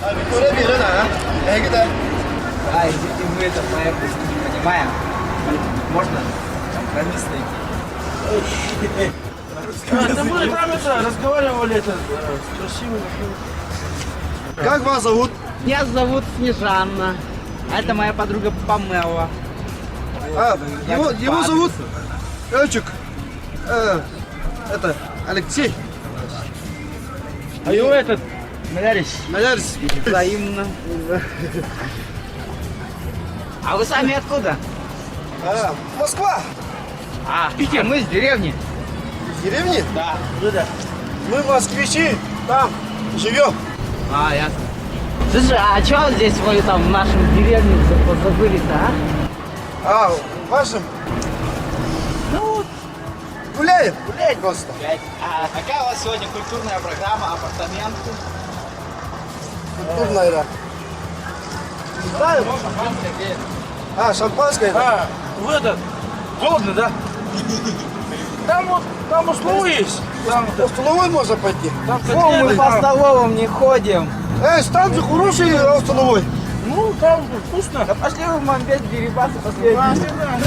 А Виктория Мирона, а? Да. А, извините, мы это проект не понимаем. Можно компромисс найти? Это мы там это, разговаривали это, с красивыми. Как вас зовут? Меня зовут Снежанна. А это моя подруга Памела. А, его зовут Элчик. Это Алексей. А его этот, Малярис. Малярис. Взаимно. А вы сами откуда? Москва. Питер. Мы из деревни. Из деревни? Да. Мы москвичи. Там живем. А, ясно. Слушай, а что здесь вы там в нашем деревне забыли-то, А, в вашем? Ну, гуляем. Гулять просто. А какая у вас сегодня культурная программа, апартаменты? Культурная, да. Не знаю. А, шампанское? а, вы этот, голодный, да? Там условы есть. Там, По столовой можно пойти. там О, мы по там, столовым не ходим. Там же хороший столовой. ну, там вкусно. Да пошли вы в Мамбет, Дерибасы, последний. А, всегда.